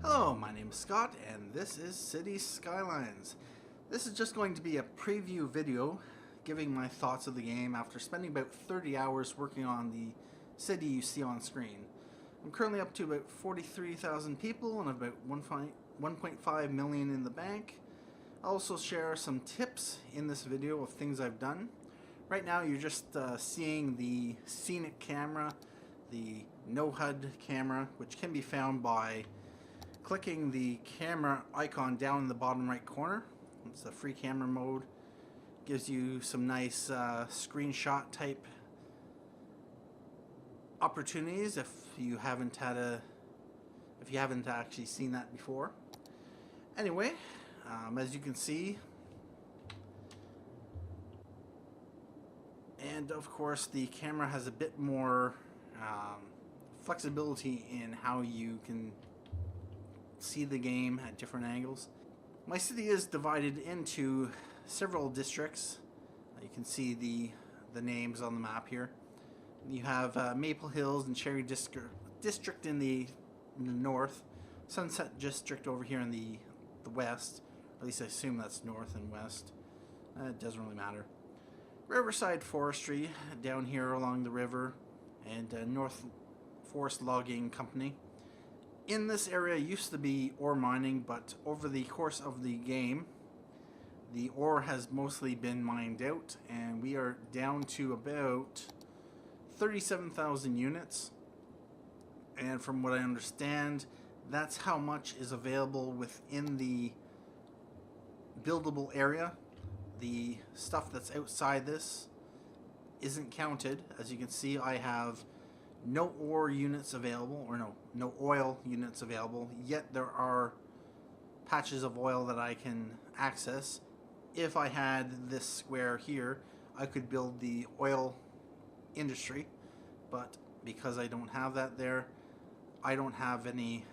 Hello, my name is Scott and this is Cities Skylines. This is just going to be a preview video giving my thoughts of the game after spending about 30 hours working on the city you see on screen. I'm currently up to about 43,000 people and about 1.5 million in the bank. I'll also share some tips in this video of things I've done. Right now you're just seeing the scenic camera, the no HUD camera, which can be found by clicking the camera icon down in the bottom right corner. It's the free camera mode. Gives you some nice screenshot type opportunities if you haven't actually seen that before. Anyway, as you can see, and of course the camera has a bit more flexibility in how you can see the game at different angles. My city is divided into several districts. You can see the names on the map here. You have Maple Hills and Cherry District in the north, Sunset District over here in the west. At least I assume that's north and west. It doesn't really matter. Riverside Forestry down here along the river, and North Forest Logging Company. In this area used to be ore mining, but over the course of the game, the ore has mostly been mined out, and we are down to about 37,000 units. And from what I understand, that's how much is available within the buildable area. The stuff that's outside this isn't counted. As you can see, I have no ore units available, or no oil units available, yet there are patches of oil that I can access. If I had this square here, I could build the oil industry, but because I don't have that there, I don't have any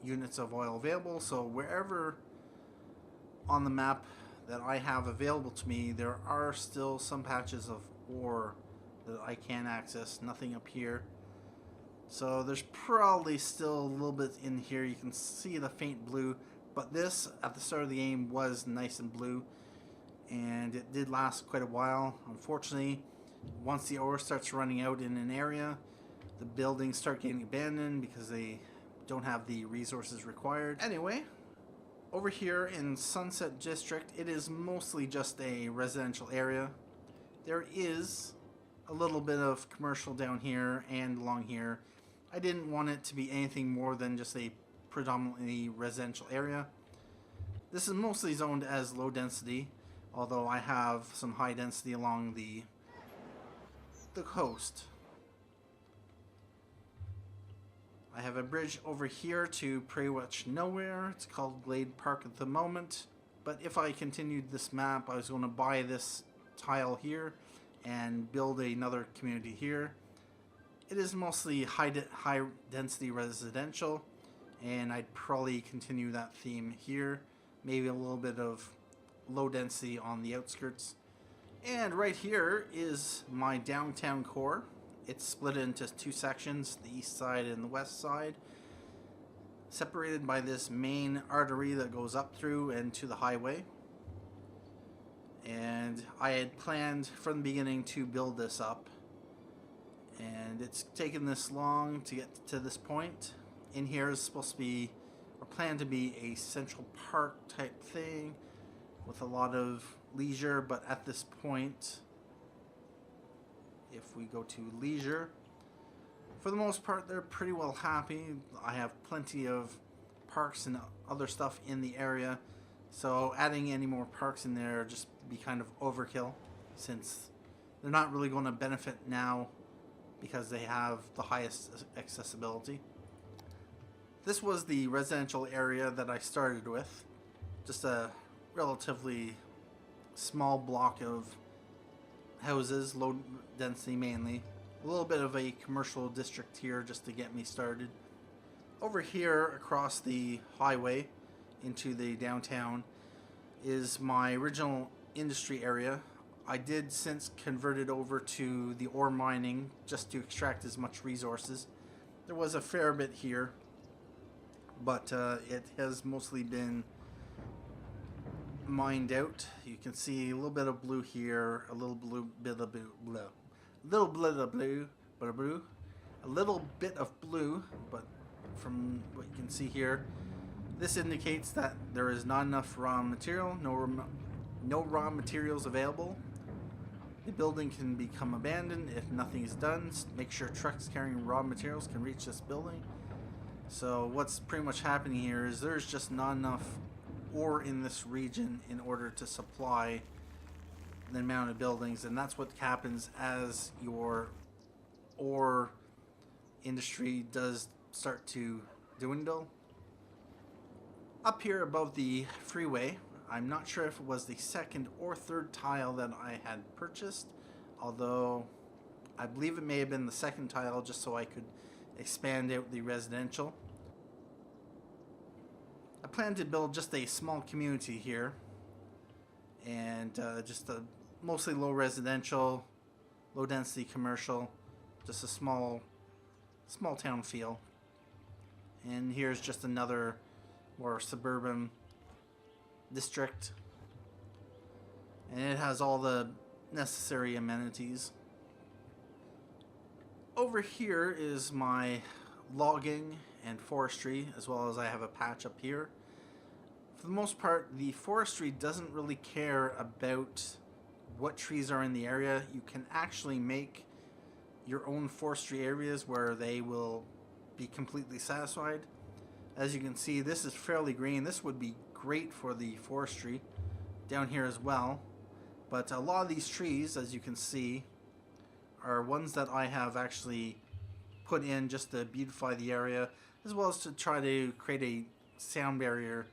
units of oil available. So wherever on the map that I have available to me, there are still some patches of ore that I can access. Nothing up here. So there's probably still a little bit in here. You can see the faint blue, but this at the start of the game was nice and blue, and it did last quite a while. Unfortunately, once the ore starts running out in an area, the buildings start getting abandoned because they don't have the resources required. Anyway, over here in Sunset District, it is mostly just a residential area. There is a little bit of commercial down here and along here. I didn't want it to be anything more than just a predominantly residential area. This is mostly zoned as low density, although I have some high density along the coast. I have a bridge over here to pretty much nowhere. It's called Glade Park at the moment, but if I continued this map, I was going to buy this tile here and build another community here. It is mostly high density residential, and I'd probably continue that theme here. Maybe a little bit of low density on the outskirts. And right here is my downtown core. It's split into two sections, the east side and the west side, separated by this main artery that goes up through and to the highway. And I had planned from the beginning to build this up, and it's taken this long to get to this point. In here is supposed to be, or planned to be, a central park type thing with a lot of leisure, but at this point, if we go to leisure, for the most part they're pretty well happy. I have plenty of parks and other stuff in the area, so adding any more parks in there just be kind of overkill, since they're not really going to benefit now because they have the highest accessibility. This was the residential area that I started with, just a relatively small block of houses, low density mainly. A little bit of a commercial district here just to get me started. Over here across the highway into the downtown is my original industry area. I did since convert it over to the ore mining just to extract as much resources. There was a fair bit here, but it has mostly been mined out. You can see a little bit of blue here, a little bit of blue, a little bit of blue, but from what you can see here, this indicates that there is not enough raw material, no raw materials available. The building can become abandoned if nothing is done. Make sure trucks carrying raw materials can reach this building. So what's pretty much happening here is there's just not enough ore in this region in order to supply the amount of buildings, and that's what happens as your ore industry does start to dwindle. Up here above the freeway, I'm not sure if it was the second or third tile that I had purchased, although I believe it may have been the second tile, just so I could expand out the residential. I plan to build just a small community here, and just a mostly low residential, low density commercial, just a small town feel. And here's just another more suburban district, and it has all the necessary amenities. Over here is my logging and forestry, as well as I have a patch up here. For the most part, the forestry doesn't really care about what trees are in the area. You can actually make your own forestry areas where they will be completely satisfied. As you can see, this is fairly green. This would be great for the forestry down here as well. But a lot of these trees, as you can see, are ones that I have actually put in just to beautify the area, as well as to try to create a sound barrier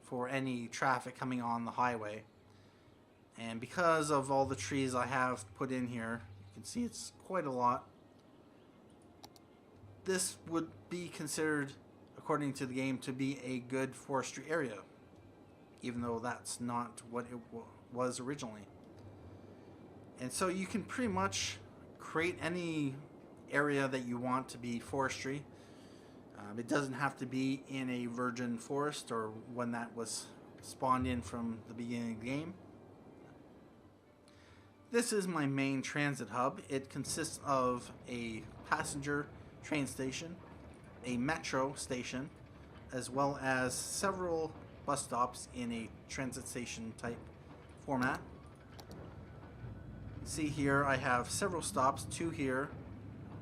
for any traffic coming on the highway. And because of all the trees I have put in here, you can see it's quite a lot. This would be considered, according to the game, to be a good forestry area, even though that's not what it was originally. And so you can pretty much create any area that you want to be forestry. It doesn't have to be in a virgin forest or one that was spawned in from the beginning of the game. This is my main transit hub. It consists of a passenger train station, a metro station, as well as several bus stops in a transit station type format. See here I have several stops, two here,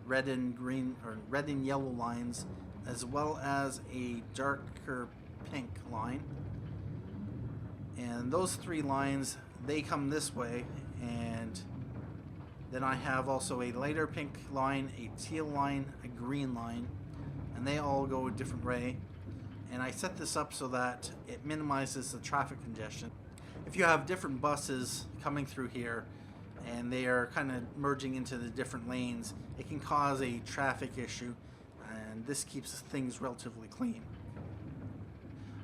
red and green or red and yellow lines, as well as a darker pink line. And those three lines, they come this way, and then I have also a lighter pink line, a teal line, a green line, and they all go a different way. And I set this up so that it minimizes the traffic congestion. If you have different buses coming through here and they are kind of merging into the different lanes, it can cause a traffic issue, and this keeps things relatively clean.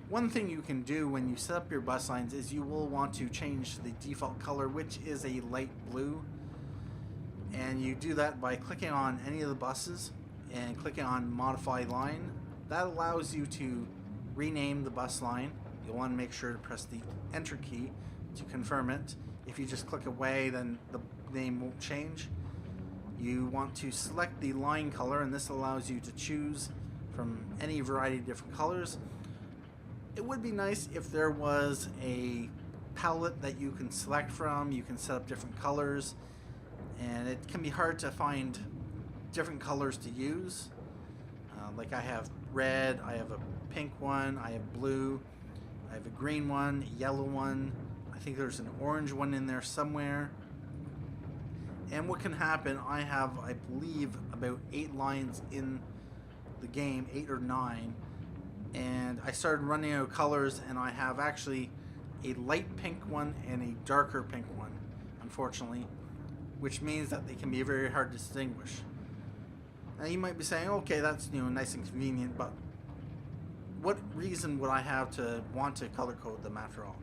One thing you can do when you set up your bus lines is you will want to change the default color, which is a light blue. And you do that by clicking on any of the buses and clicking on Modify Line. That allows you to rename the bus line. You'll want to make sure to press the Enter key to confirm it. If you just click away, then the name won't change. You want to select the line color, and this allows you to choose from any variety of different colors. It would be nice if there was a palette that you can select from. You can set up different colors, and it can be hard to find different colors to use. Like I have red, I have a pink one, I have blue, I have a green one, a yellow one, I think there's an orange one in there somewhere. And what can happen, I have, I believe, about 8 lines in the game, 8 or 9, and I started running out of colors, and I have actually a light pink one and a darker pink one, unfortunately, which means that they can be very hard to distinguish. Now you might be saying, okay, that's nice and convenient, but what reason would I have to want to color code them after all?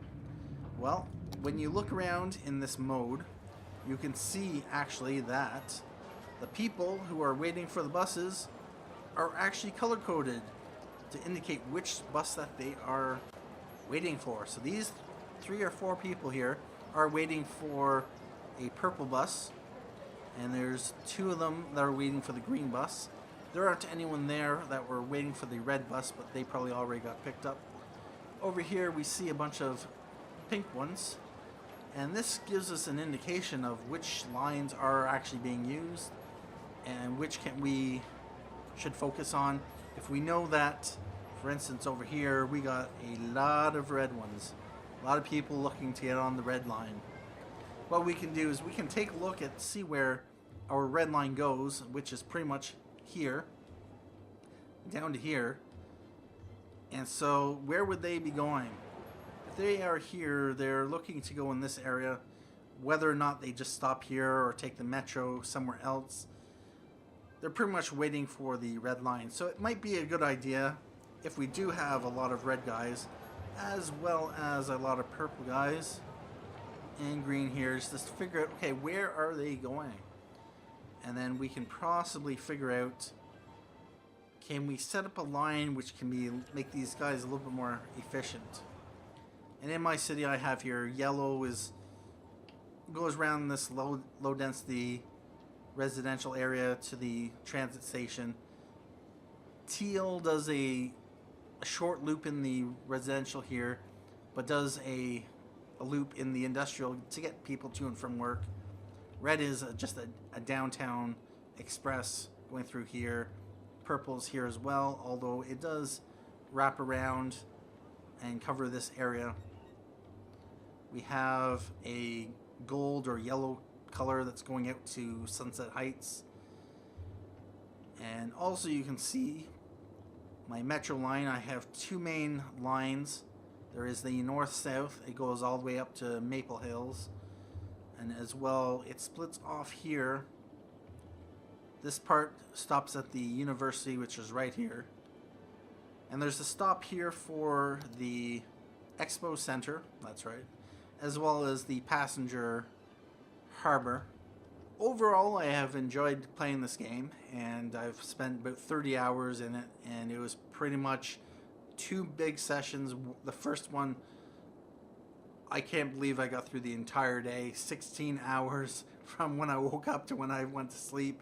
Well, when you look around in this mode, you can see actually that the people who are waiting for the buses are actually color coded to indicate which bus that they are waiting for. So these 3 or 4 people here are waiting for a purple bus, and there's 2 of them that are waiting for the green bus. There aren't anyone there that were waiting for the red bus, but they probably already got picked up. Over here we see a bunch of pink ones, and this gives us an indication of which lines are actually being used and which we should focus on. If we know that, for instance, over here we got a lot of red ones, a lot of people looking to get on the red line. What we can do is we can take a look at see where our red line goes, which is pretty much here down to here. And so where would they be going? If they are here, they're looking to go in this area. Whether or not they just stop here or take the metro somewhere else, they're pretty much waiting for the red line. So it might be a good idea, if we do have a lot of red guys as well as a lot of purple guys and green here, is just to figure out, okay, where are they going? And then we can possibly figure out, can we set up a line which can make these guys a little bit more efficient? And in my city I have here, yellow goes around this low density residential area to the transit station. Teal does a short loop in the residential here, but does a loop in the industrial to get people to and from work. Red is just a downtown express going through here. Purple's here as well, although it does wrap around and cover this area. We have a gold or yellow color that's going out to Sunset Heights. And also you can see my metro line. I have 2 main lines. There is the north-south. It goes all the way up to Maple Hills. And as well, it splits off here. This part stops at the university, which is right here. And there's a stop here for the Expo Center, that's right, as well as the passenger harbor. Overall, I have enjoyed playing this game, and I've spent about 30 hours in it, and it was pretty much 2 big sessions. The first one, I can't believe I got through the entire day, 16 hours from when I woke up to when I went to sleep.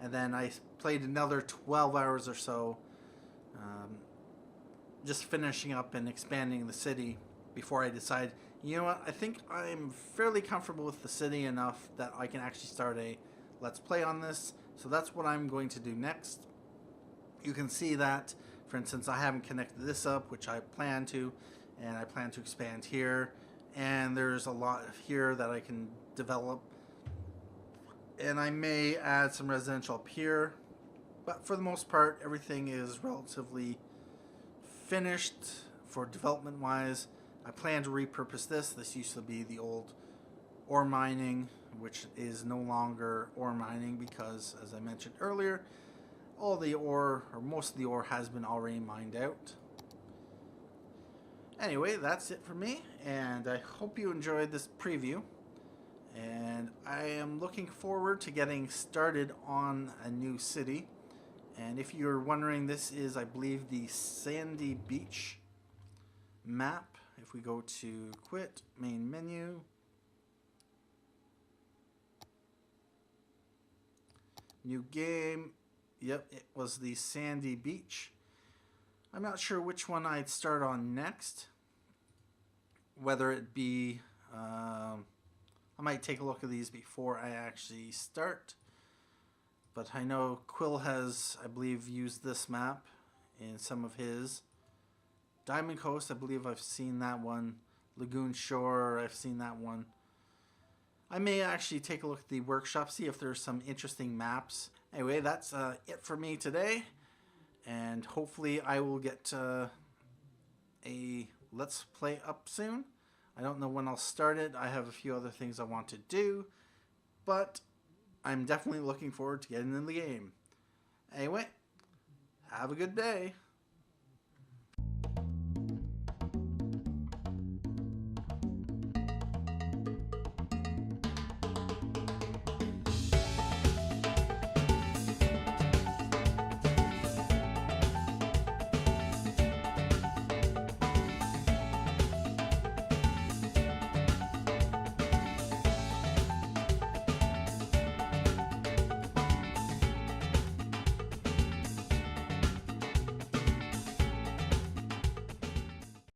And then I played another 12 hours or so, just finishing up and expanding the city before I decided, you know what, I think I'm fairly comfortable with the city enough that I can actually start a Let's Play on this. So that's what I'm going to do next. You can see that, for instance, I haven't connected this up, which I plan to, and I plan to expand here. And there's a lot here that I can develop. And I may add some residential up here. But for the most part, everything is relatively finished for development wise. I plan to repurpose this. This used to be the old ore mining, which is no longer ore mining because, as I mentioned earlier, all the ore, or most of the ore, has been already mined out. Anyway, that's it for me, and I hope you enjoyed this preview. And I am looking forward to getting started on a new city. And if you're wondering, this is, I believe, the Sandy Beach map. If we go to quit, main menu, new game, yep, it was the Sandy Beach. I'm not sure which one I'd start on next, whether it be, I might take a look at these before I actually start. But I know Quill has, I believe, used this map in some of his. Diamond Coast, I believe I've seen that one. Lagoon Shore, I've seen that one. I may actually take a look at the workshop, see if there's some interesting maps. Anyway, that's it for me today. And hopefully I will get a Let's Play up soon. I don't know when I'll start it. I have a few other things I want to do. But I'm definitely looking forward to getting in the game. Anyway, have a good day.